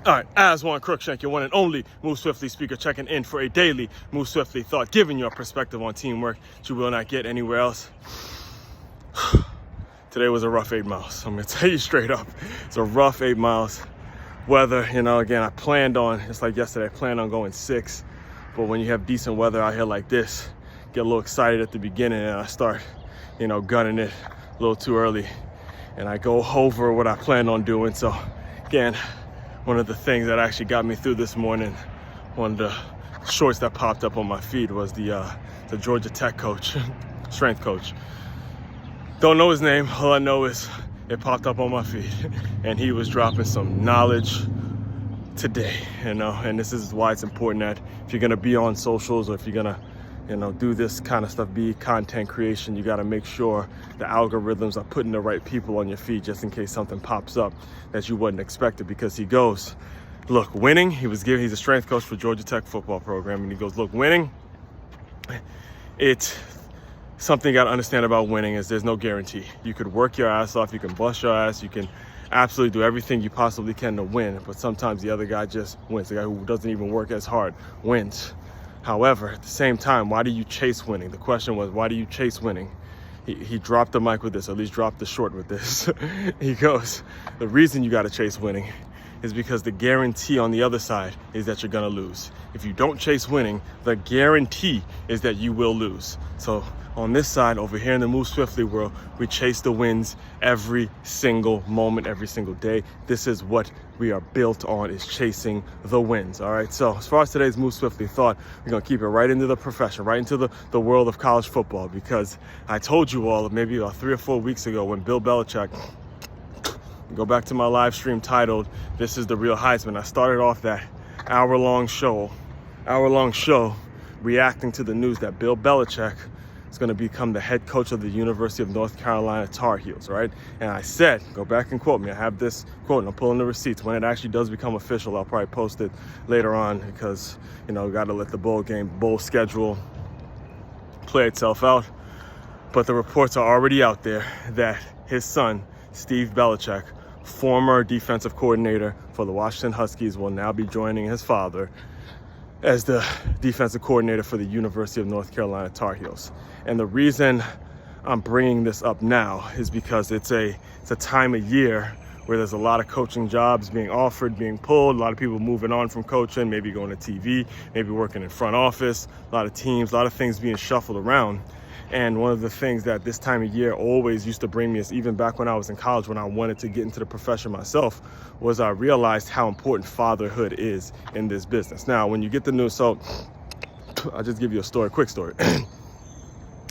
All right, as one Crookshank, your one and only Move Swiftly speaker, checking in for a daily Move Swiftly thought, giving you a perspective on teamwork that you will not get anywhere else. Today was a rough 8 miles. I'm gonna tell you straight up, it's a rough 8 miles. Weather, again, I planned on, it's like yesterday, I planned on going 6, but when you have decent weather out here like this, get a little excited at the beginning and I start, gunning it a little too early and I go over what I planned on doing. So again, one of the things that actually got me through this morning, one of the shorts that popped up on my feed was the Georgia Tech coach, strength coach. Don't know his name, all I know is it popped up on my feed and he was dropping some knowledge today, and this is why it's important that if you're gonna be on socials or if you're gonna do this kind of stuff, be content creation, you got to make sure the algorithms are putting the right people on your feed just in case something pops up that you wouldn't expect it. Because he goes, look, winning, he's a strength coach for Georgia Tech football program, and he goes, look, winning, it's something you got to understand about winning is there's no guarantee. You could work your ass off, you can bust your ass, you can absolutely do everything you possibly can to win, but sometimes the other guy just wins. The guy who doesn't even work as hard wins. However, at the same time, why do you chase winning? The question was, why do you chase winning? He dropped the mic with this, or at least dropped the short with this. He goes, the reason you got to chase winning is because the guarantee on the other side is that you're going to lose. If you don't chase winning, the guarantee is that you will lose. So on this side, over here in the Move Swiftly world, we chase the wins every single moment, every single day. This is what we are built on, is chasing the wins, all right? So as far as today's Move Swiftly thought, we're gonna keep it right into the profession, right into the world of college football, because I told you all maybe about 3 or 4 weeks ago when Bill Belichick, go back to my live stream titled, This is the Real Heisman. I started off that hour-long show reacting to the news that Bill Belichick is going to become the head coach of the University of North Carolina Tar Heels, right? And I said, go back and quote me. I have this quote and I'm pulling the receipts. When it actually does become official, I'll probably post it later on because, got to let the bowl schedule play itself out. But the reports are already out there that his son, Steve Belichick, former defensive coordinator for the Washington Huskies, will now be joining his father as the defensive coordinator for the University of North Carolina Tar Heels. And the reason I'm bringing this up now is because it's a time of year where there's a lot of coaching jobs being offered, being pulled, a lot of people moving on from coaching, maybe going to TV, maybe working in front office, a lot of teams, a lot of things being shuffled around. And one of the things that this time of year always used to bring me, is even back when I was in college, when I wanted to get into the profession myself, was I realized how important fatherhood is in this business. Now, when you get the news, so I'll just give you a quick story,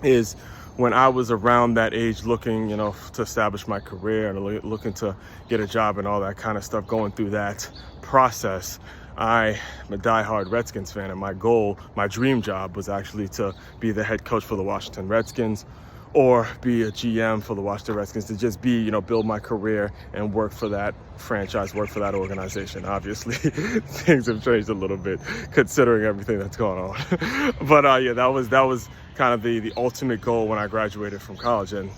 is when I was around that age looking, to establish my career and looking to get a job and all that kind of stuff, going through that process, I'm a diehard Redskins fan, and my goal, my dream job was actually to be the head coach for the Washington Redskins or be a GM for the Washington Redskins, to just be, build my career and work for that franchise, work for that organization. Obviously, things have changed a little bit considering everything that's going on. But that was kind of the ultimate goal when I graduated from college. And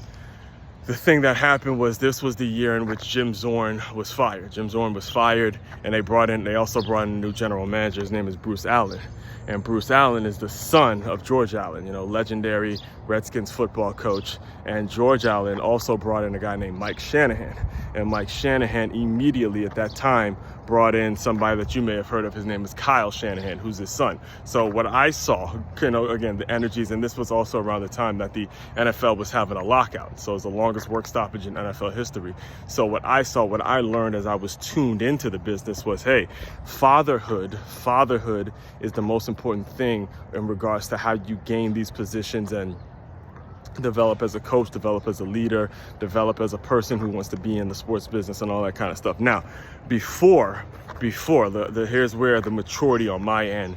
the thing that happened was, this was the year in which Jim Zorn was fired. Jim Zorn was fired, and they also brought in a new general manager. His name is Bruce Allen. And Bruce Allen is the son of George Allen, legendary Redskins football coach. And George Allen also brought in a guy named Mike Shanahan. And Mike Shanahan immediately at that time brought in somebody that you may have heard of. His name is Kyle Shanahan, who's his son. So what I saw, again, the energies, and this was also around the time that the NFL was having a lockout. So it's the longest work stoppage in NFL history. So what I saw, what I learned as I was tuned into the business was, hey, fatherhood is the most important thing in regards to how you gain these positions and develop as a coach, develop as a leader, develop as a person who wants to be in the sports business and all that kind of stuff. Now, before here's where the maturity on my end,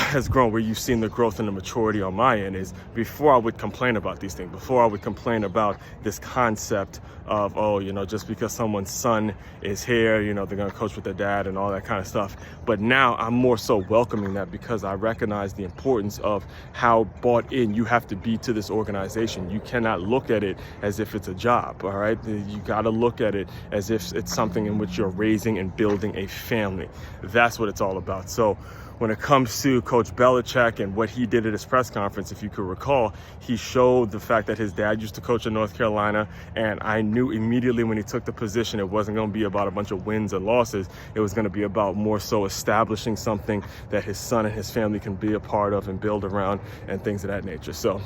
has grown, where you've seen the growth and the maturity on my end, is before I would complain about these things, before I would complain about this concept of, oh, just because someone's son is here, they're going to coach with their dad and all that kind of stuff. But now I'm more so welcoming that, because I recognize the importance of how bought in you have to be to this organization. You cannot look at it as if it's a job, all right? You got to look at it as if it's something in which you're raising and building a family. That's what it's all about. So when it comes to Coach Belichick and what he did at his press conference, if you could recall, he showed the fact that his dad used to coach in North Carolina, and I knew immediately when he took the position it wasn't going to be about a bunch of wins and losses. It was going to be about more so establishing something that his son and his family can be a part of and build around and things of that nature. So,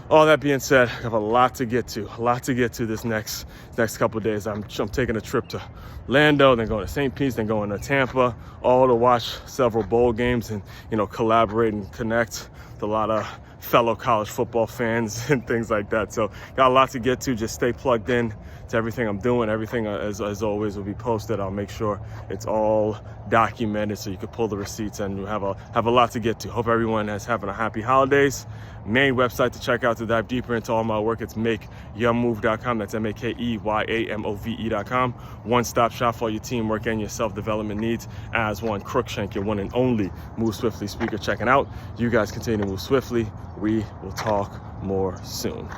all that being said, I have a lot to get to this next couple of days. I'm taking a trip to Orlando, then going to St. Pete, then going to Tampa, all to watch several bowl games and, collaborate and connect with a lot of fellow college football fans and things like that. So got a lot to get to. Just stay plugged in to everything I'm doing. Everything, as always, will be posted. I'll make sure it's all documented so you can pull the receipts, and you have a lot to get to. Hope everyone is having a happy holidays. Main website to check out to dive deeper into all my work, it's makeyourmove.com. That's MakeYamove.com. One-stop shop for all your teamwork and your self-development needs. As one, Crookshank, your one and only Move Swiftly speaker, checking out. You guys continue to move swiftly. We will talk more soon.